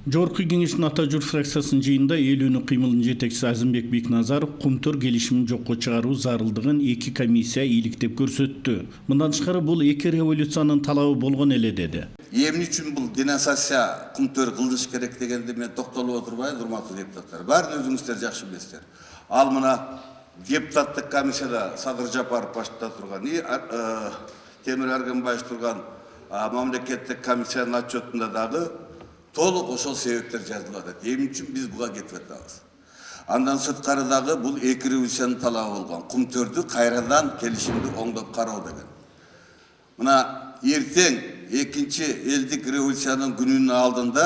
Жогорку кеңештин Ата Журт фракциясынын жыйынында эл үнү кыймылынын жетекчиси Азымбек Бекназаров Кумтөр келишимин жокко чыгаруу зарылдыгын эки комиссия ийгиликтеп көрсөттү. Мындан тышкары бул эки революциянын талабы болгон эле деди. Эмне үчүн бул денонсация Кумтөр кылыш керек дегенде мен токтолуп отурбайм, урматтуу депутаттар. Баарын өзүңүздөр жакшы билесиздер. Ал мына депутаттык комиссияда Садыр Жапаров башында турган, Темир Аргынбаев турган мамлекеттик комиссиянын отчетунда дагы толук ошол себептер жазылып атат. Эмне үчүн биз буга кетип атабыз? Андан сырткары дагы бул эки революциянын талабы болгон. Кумтөрдү кайрадан келишимди оңдоп кароо деген. Мына эртең экинчи элдик революциянын күнүнүн алдында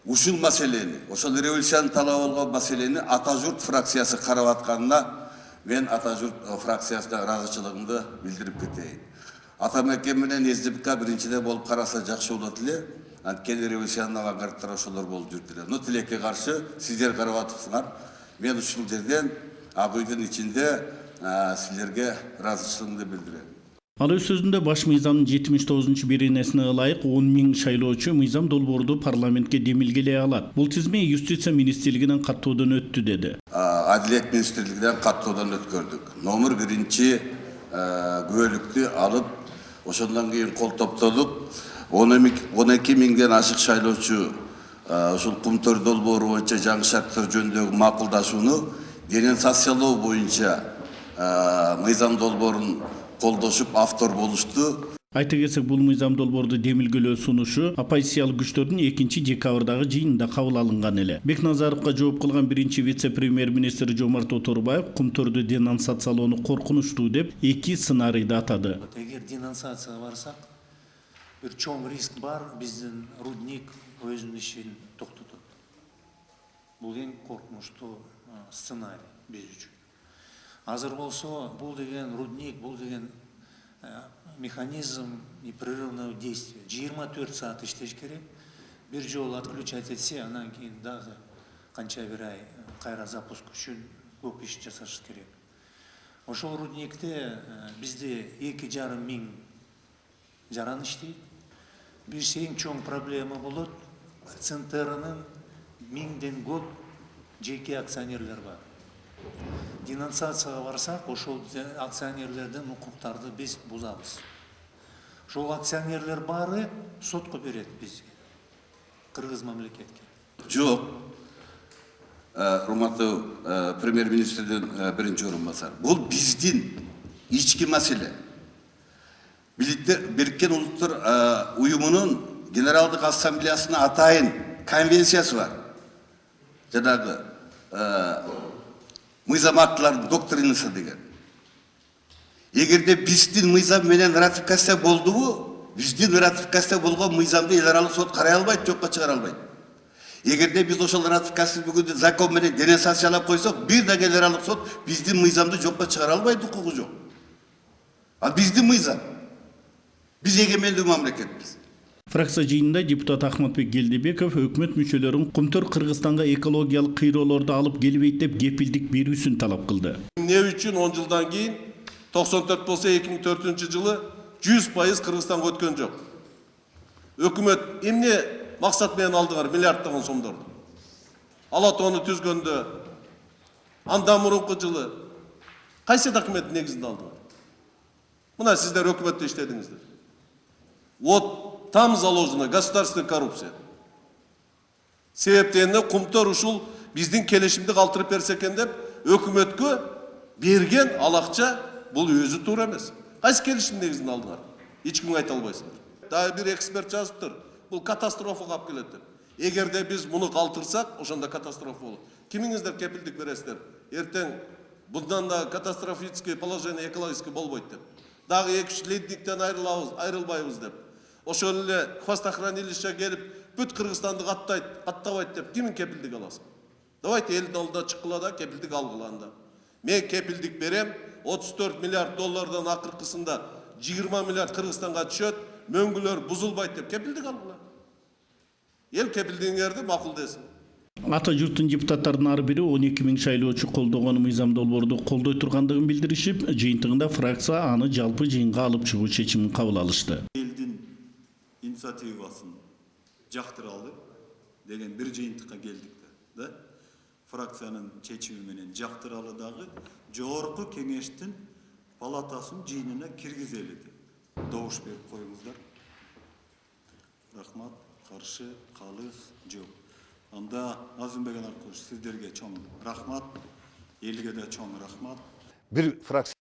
ушул маселени, ошол революциянын талабы болгон маселени Ата Журт фракциясы карап атканына мен Ата Журт фракциясына ыраазычылыгымды билдирип кетейин. Атамекен менен СДПК биринчиден болуп караса жакшы болот эле. Анткени революциянын авангардтары ошолор болуп жүрдүлөр. Но тилекке каршы сиздер карап атыпсыңар. Мен ушул жерден ак үйдүн ичинде силерге ыраазычылыгымды билдирем. Ал өз сөзүндө баш мыйзамдын 79-беренесине ылайык 10 000 шайлоочу мыйзам долбоорду парламентке демилгелей алат. Бул тизме Юстиция министрлигинен каттоодон өттү деди. Адилет министрлигинен каттоодон өткөрдүк. Номер 1 күбөлүктү алып, ошондон кийин кол топтолуп 12 000ден ашык шайлоочу ушул Кумтөр долбоору боюнча жаңы шарттар жөнүндөгү макулдашууну денонсациялоо боюнча мыйзам долбоорун колдошуп автор болушту. Айта кетсек, бул мыйзам долбоорду демилгелөө сунушу оппозициялык күчтөрдүн 2-декабрдагы жыйынында кабыл алынган эле. Бекназаровго жооп кылган биринчи вице-премьер-министр Жомарт Оторбаев Кумтөрдү денонсациялоону коркунучтуу деп эки сценарийди атады. Эгер денонсацияга барсак, бир чоң риск бар, биздин рудник өзүнүн ишин токтотот. Бул эң коркунучтуу сценарий биз үчүн. Азыр болсо, бул деген рудник, бул деген механизм непрерывного действия. 24 саат иштеш керек. Бир жолу отключать этсе, анан кийин дагы канча бир ай кайра запуск үчүн көп иш жасаш керек. Ошол рудникте бизде 2,5 миң жаран иштейт. Бир эң чоң проблема болот. ЦНТРнын 1000ден көп жеке акционерлер бар. Денонсацияга барсак, ошол акционерлердин укуктарды биз бузабыз. Ошол акционерлер баары сотко берет бизге, кыргыз мамлекетке. Жок. Урматтуу премьер-министрдин биринчи орун басары. Бул биздин ички маселе. Бириккен Улуттар уюмунун Генералдык Ассамблеясына атайын конвенциясы бар. Жанагы мыйзам актыларынын доктринасы деген. Эгерде биздин мыйзам менен ратификация болдубу, биздин ратификация болгон мыйзамды эл аралык сот карай албайт, жокко чыгара албайт. Эгерде биз ошол ратификация бүгүн закон менен денонсациялап койсок, бир дагы эл аралык сот биздин мыйзамды жокко чыгара албайт, укугу жок. Ал биздин мыйзам. Биз эгемендүү мамлекетпиз. Фракция жыйынында депутат Ахматбек Келдебеков өкмөт мүчөлөрүн Кумтөр Кыргызстанга экологиялык кыйроолорду алып келбейт деп кепилдик берүүсүн талап кылды. Эмне үчүн 10 жылдан кийин 94 болсо 2004-жылы 100% Кыргызстанга өткөн жок. Өкмөт эмне максат менен алдыңар миллиарддаган сомдорду? Алатоону түзгөндө андан мурунку жылы кайсы документ негизинде алдыңар? Мына сиздер өкмөттө иштедиңиздер. Вот там заложена государственная коррупция. Себептен Кумтөр ушул биздин келишимди калтырып берсе экен деп өкмөткө берген ал акча бул өзү туура эмес. Кайсы келишим негизинде алдыңар? Эч кимге айта албайсыңдар. Дагы бир эксперт жазыптыр. Бул катастрофага алып келет деп. Эгерде биз муну калтырсак, ошондо катастрофа болот. Кимиңиздер кепилдик бересиздер? Эртең bundan да катастрофическое положение экологическое болбойт деп. Дагы 2-3 ледниктен айрылбайбыз деп. Ошол эле хвостохранилище келип, бүт Кыргызстанды каттабайт деп кимин кепилдик аласың? Давайте элдин алдына чыккыла да кепилдик алгыла анда. Мен кепилдик берем, 34 миллиард доллардан акыркысында 20 миллиард Кыргызстанга түшөт, мөңгүлөр бузулбайт деп кепилдик алгыла. Эл кепилдигиңерди макулдесин. Ата Журттун депутаттарынын ар бири 12 000 шайлоочу колдогон мыйзам долбоорду колдой тургандыгын билдиришип, жыйынтыгында фракция аны жалпы жыйынга алып чыгуу чечимин кабыл алышты. Элдин инициативасын жактыра алды. деген bir жыйынтыкка келдик да. Фракциянын чечими менен жактыралы дагы жогорку кеңештин палатасынын жыйынына киргизели деп добуш берип коюңуздар. Рахмат, каршы, калыс, жок. Анда Азымбек Анаркулович, сиздерге чоң рахмат, элге да чоң рахмат. Bir fraksiya